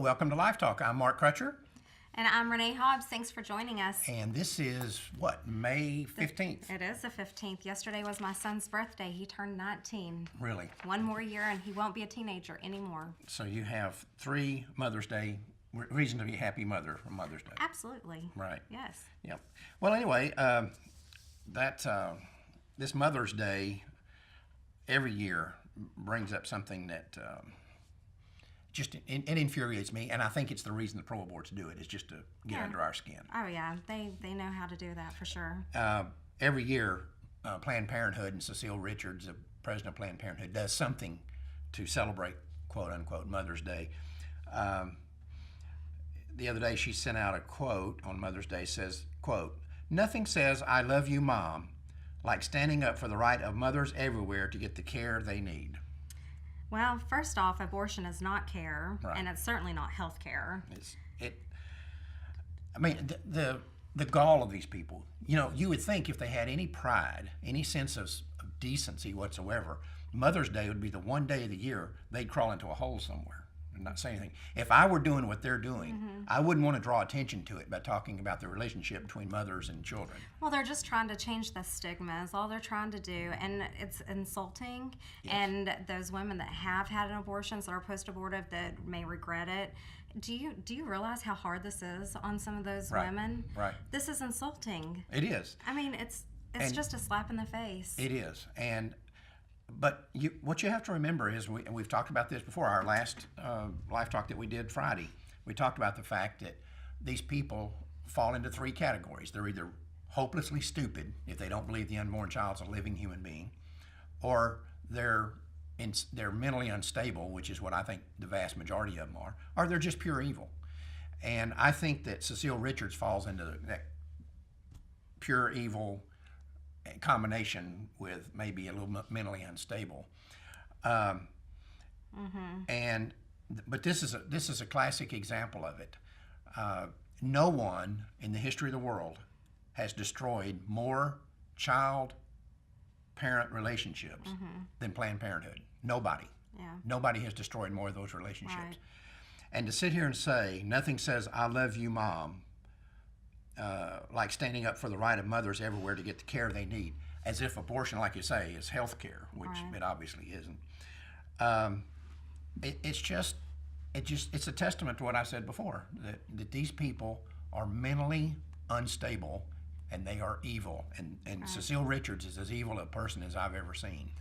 welcome to LifeTalk. I'm Mark Crutcher. And I'm Renee Hobbs. Thanks for joining us. And this is, May 15th? It is the 15th. Yesterday was my son's birthday. He turned 19. Really? One more year and he won't be a teenager anymore. So you have 3 Mother's Day, reason to be a happy mother for Mother's Day. Absolutely. Right. Yes. Yep. Well, anyway, this Mother's Day every year brings up something that it infuriates me, and I think it's the reason the pro aborts do it, is just to get under our skin. Oh, yeah. They know how to do that for sure. Every year, Planned Parenthood and Cecile Richards, the president of Planned Parenthood, does something to celebrate, quote-unquote, Mother's Day. The other day, she sent out a quote on Mother's Day, says, quote, "Nothing says I love you, Mom, like standing up for the right of mothers everywhere to get the care they need." Well, first off, abortion is not care, Right. and it's certainly not health care. The gall of these people, you would think if they had any pride, any sense of decency whatsoever, Mother's Day would be the one day of the year they'd crawl into a hole somewhere and not say anything. If I were doing what they're doing, I wouldn't want to draw attention to it by talking about the relationship between mothers and children. Well, they're just trying to change the stigma is all they're trying to do, and it's insulting. Yes. And those women that have had an abortion, that are post-abortive, that may regret it, do you realize how hard this is on some of those Right. women? Right. This is insulting. It is. I mean, it's just a slap in the face. It is. But what you have to remember is, we've talked about this before, our last Life Talk that we did Friday, we talked about the fact that these people fall into 3 categories. They're either hopelessly stupid if they don't believe the unborn child's a living human being, or they're mentally unstable, which is what I think the vast majority of them are, or they're just pure evil. And I think that Cecile Richards falls into that pure evil combination with maybe a little mentally unstable. But this is a classic example of it. No one in the history of the world has destroyed more child-parent relationships than Planned Parenthood. Nobody. Yeah. Nobody has destroyed more of those relationships. Right. And to sit here and say, nothing says I love you, Mom, like standing up for the right of mothers everywhere to get the care they need, as if abortion, like you say, is health care, which Right. it obviously isn't. It's a testament to what I said before, that these people are mentally unstable and they are evil. And Right. Cecile Richards is as evil a person as I've ever seen.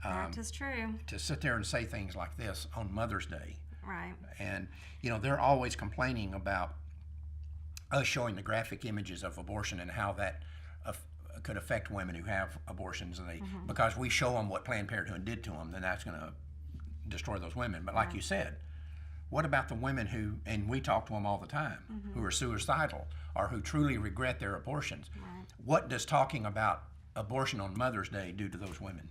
That is true. To sit there and say things like this on Mother's Day. Right. And, they're always complaining about us showing the graphic images of abortion and how that could affect women who have abortions. And because we show them what Planned Parenthood did to them, then that's going to destroy those women. But like you said, what about the women who, and we talk to them all the time, who are suicidal or who truly regret their abortions? Right. What does talking about abortion on Mother's Day do to those women?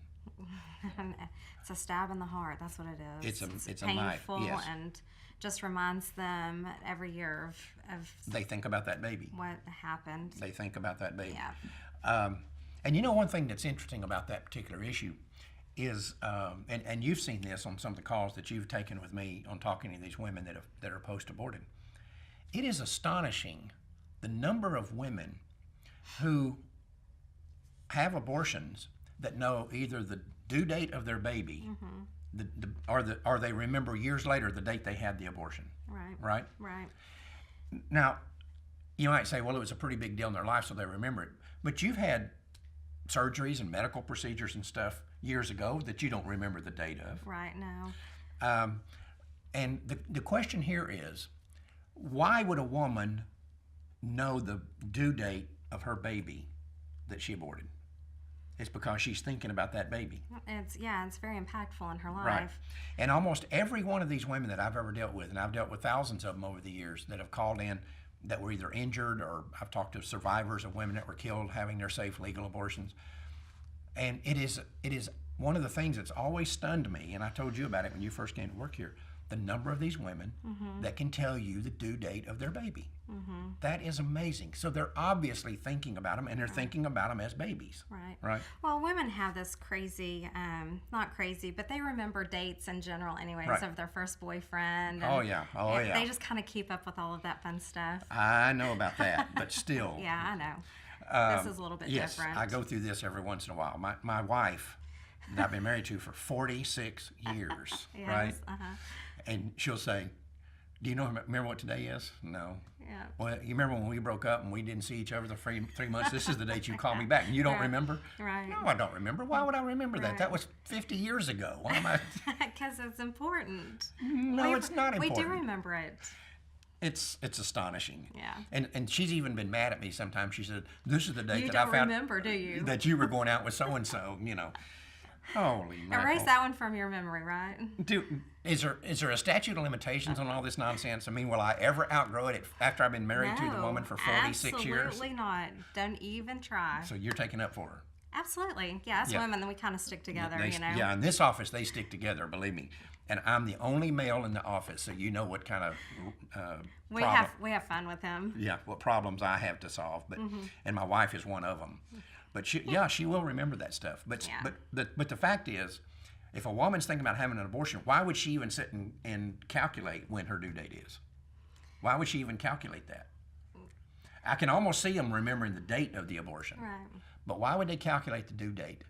It's a stab in the heart. That's what it is. It's a knife, painful, yes. and just reminds them every year of They think about that baby. what happened. They think about that baby. Yeah. And one thing that's interesting about that particular issue is, and you've seen this on some of the calls that you've taken with me on talking to these women that are post-aborted. It is astonishing the number of women who have abortions that know either the due date of their baby, or they remember years later the date they had the abortion. Right. Right? Right. Now, you might say, well, it was a pretty big deal in their life, so they remember it. But you've had surgeries and medical procedures and stuff years ago that you don't remember the date of. Right. No. And the question here is, why would a woman know the due date of her baby that she aborted? It's because she's thinking about that baby. It's very impactful in her life. Right. And almost every one of these women that I've ever dealt with, and I've dealt with thousands of them over the years that have called in that were either injured, or I've talked to survivors of women that were killed having their safe legal abortions. And it is one of the things that's always stunned me, and I told you about it when you first came to work here, the number of these women that can tell you the due date of their baby. That is amazing. So they're obviously thinking about them, and they're thinking about them as babies. Right. Well, women have this crazy, not crazy, but they remember dates in general anyways of their first boyfriend. Oh, yeah. They just kind of keep up with all of that fun stuff. I know about that, but still. Yeah, I know. This is a little bit different. Yes, I go through this every once in a while. My wife, that I've been married to for 46 years, right? And she'll say, do you remember what today is? No. Yeah. Well, you remember when we broke up and we didn't see each other for 3 months? This is the date you called me back. And you don't remember? Right. No, I don't remember. Why would I remember that? That was 50 years ago. Why am I? Because it's important. No, it's not important. We do remember it. It's astonishing. Yeah. And she's even been mad at me sometimes. She said, this is the date You that I don't found. remember, do you? That you were going out with so-and-so, you know. Holy mackerel. Erase that one from your memory, right? Is there a statute of limitations on all this nonsense? I mean, will I ever outgrow it after I've been married to the woman for 46 years? Absolutely not. Don't even try. So you're taking up for her? Absolutely. Yeah, as women, then we kind of stick together, Yeah, in this office, they stick together, believe me. And I'm the only male in the office, so you know what kind of we have fun with him. Yeah, what problems I have to solve. But and my wife is one of them. But she will remember that stuff. But the fact is, if a woman's thinking about having an abortion, why would she even sit and calculate when her due date is? Why would she even calculate that? I can almost see them remembering the date of the abortion. Right. But why would they calculate the due date?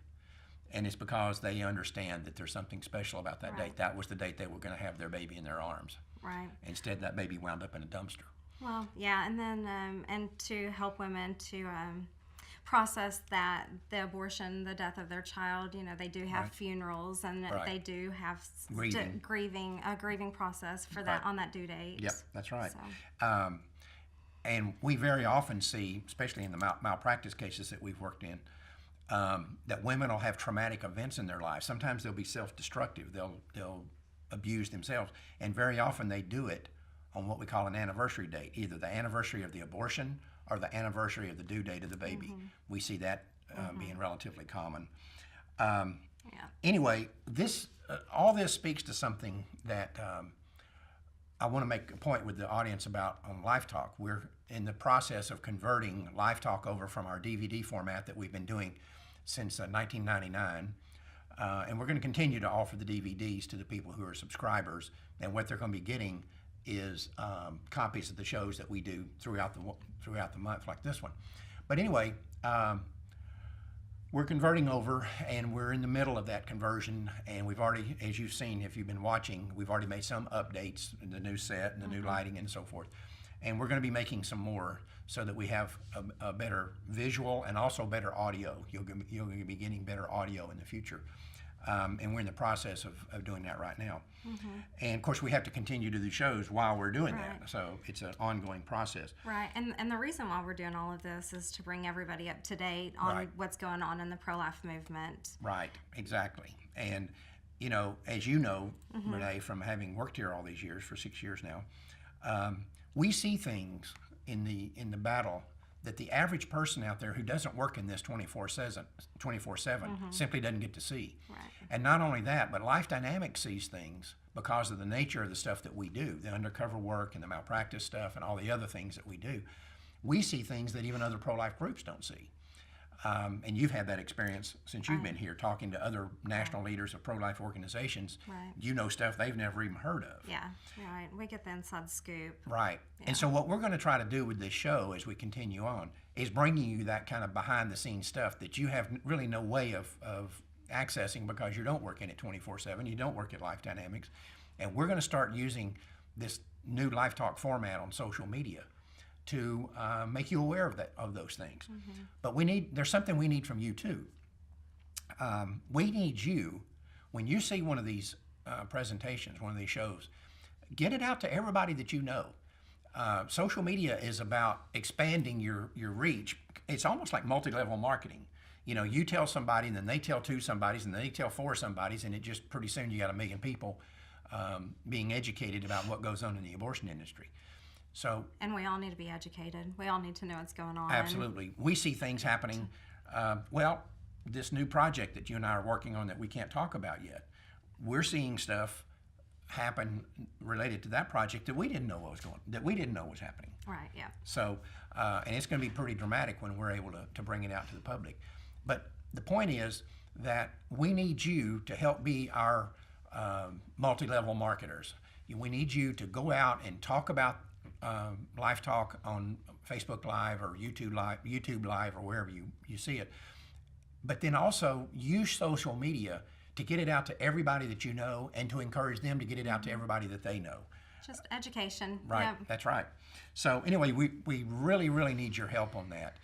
And it's because they understand that there's something special about that date. That was the date they were going to have their baby in their arms. Right. Instead, that baby wound up in a dumpster. Well, yeah, and then and to help women to process the abortion, the death of their child. You know, they do have funerals, and they do have a grieving process for that on that due date. Yep, that's right. So. And we very often see, especially in the malpractice cases that we've worked in, that women will have traumatic events in their lives. Sometimes they'll be self-destructive. They'll abuse themselves, and very often they do it on what we call an anniversary date, either the anniversary of the abortion or the anniversary of the due date of the baby. We see that being relatively common. Anyway, all this speaks to something that I want to make a point with the audience about on LifeTalk. We're in the process of converting LifeTalk over from our DVD format that we've been doing since 1999. And we're going to continue to offer the DVDs to the people who are subscribers. And what they're going to be getting is copies of the shows that we do throughout the month, like this one. But anyway, we're converting over, and we're in the middle of that conversion. And we've already, as you've seen, if you've been watching, we've already made some updates in the new set and the new lighting and so forth. And we're going to be making some more so that we have a better visual and also better audio. You'll be getting better audio in the future. And we're in the process of doing that right now. And of course, we have to continue to do shows while we're doing that. So it's an ongoing process. Right. And the reason why we're doing all of this is to bring everybody up to date on what's going on in the pro-life movement. Right. Exactly. And, you know, as you know, Renee, from having worked here all these years, for 6 years now, we see things in the battle that the average person out there who doesn't work in this 24/7 simply doesn't get to see. Right. And not only that, but Life Dynamics sees things because of the nature of the stuff that we do, the undercover work and the malpractice stuff and all the other things that we do. We see things that even other pro-life groups don't see. And you've had that experience since you've been here, talking to other national leaders of pro-life organizations. Right. You know stuff they've never even heard of. Yeah, right. We get the inside scoop. Right. Yeah. And so what we're going to try to do with this show as we continue on is bringing you that kind of behind-the-scenes stuff that you have really no way of accessing because you don't work in it 24/7. You don't work at Life Dynamics. And we're going to start using this new LifeTalk format on social media to make you aware of those things. But there's something we need from you too. We need you, when you see one of these presentations, one of these shows, get it out to everybody that you know. Social media is about expanding your reach. It's almost like multi-level marketing. You know, you tell somebody, and then they tell two somebodies, and then they tell four somebodies, and it just pretty soon you got 1 million people being educated about what goes on in the abortion industry. So, and we all need to be educated. We all need to know what's going on. Absolutely. We see things happening. This new project that you and I are working on that we can't talk about yet, we're seeing stuff happen related to that project that we didn't know was happening. Right. Yeah. So, and it's going to be pretty dramatic when we're able to bring it out to the public. But the point is that we need you to help be our multi-level marketers. We need you to go out and talk about LifeTalk on Facebook Live or YouTube Live or wherever you see it. But then also use social media to get it out to everybody that you know and to encourage them to get it out to everybody that they know. Just education. Right, yep. That's right. So anyway, we really, really need your help on that.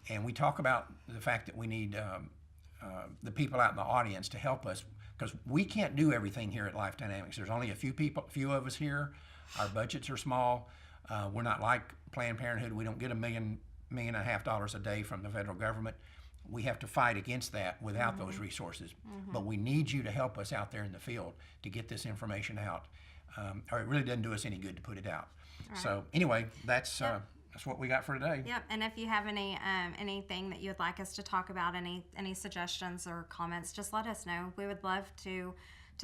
And we talk about the fact that we need the people out in the audience to help us, because we can't do everything here at Life Dynamics. There's only a few of us here. Our budgets are small. We're not like Planned Parenthood. We don't get $1.5 million a day from the federal government. We have to fight against that without those resources. But we need you to help us out there in the field to get this information out. Or it really doesn't do us any good to put it out. Right. So anyway, that's what we got for today. Yep. And if you have anything that you would like us to talk about, any suggestions or comments, just let us know. We would love to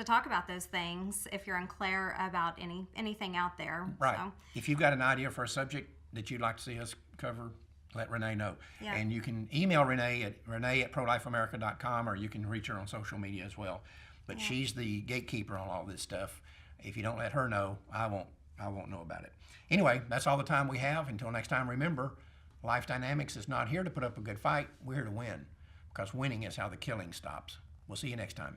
talk about those things if you're unclear about anything out there. Right. So, if you've got an idea for a subject that you'd like to see us cover, let Renee know. Yep. And you can email Renee at renee@prolifeamerica.com, or you can reach her on social media as well. But she's the gatekeeper on all this stuff. If you don't let her know, I won't know about it. Anyway, that's all the time we have. Until next time, remember, Life Dynamics is not here to put up a good fight. We're here to win, because winning is how the killing stops. We'll see you next time.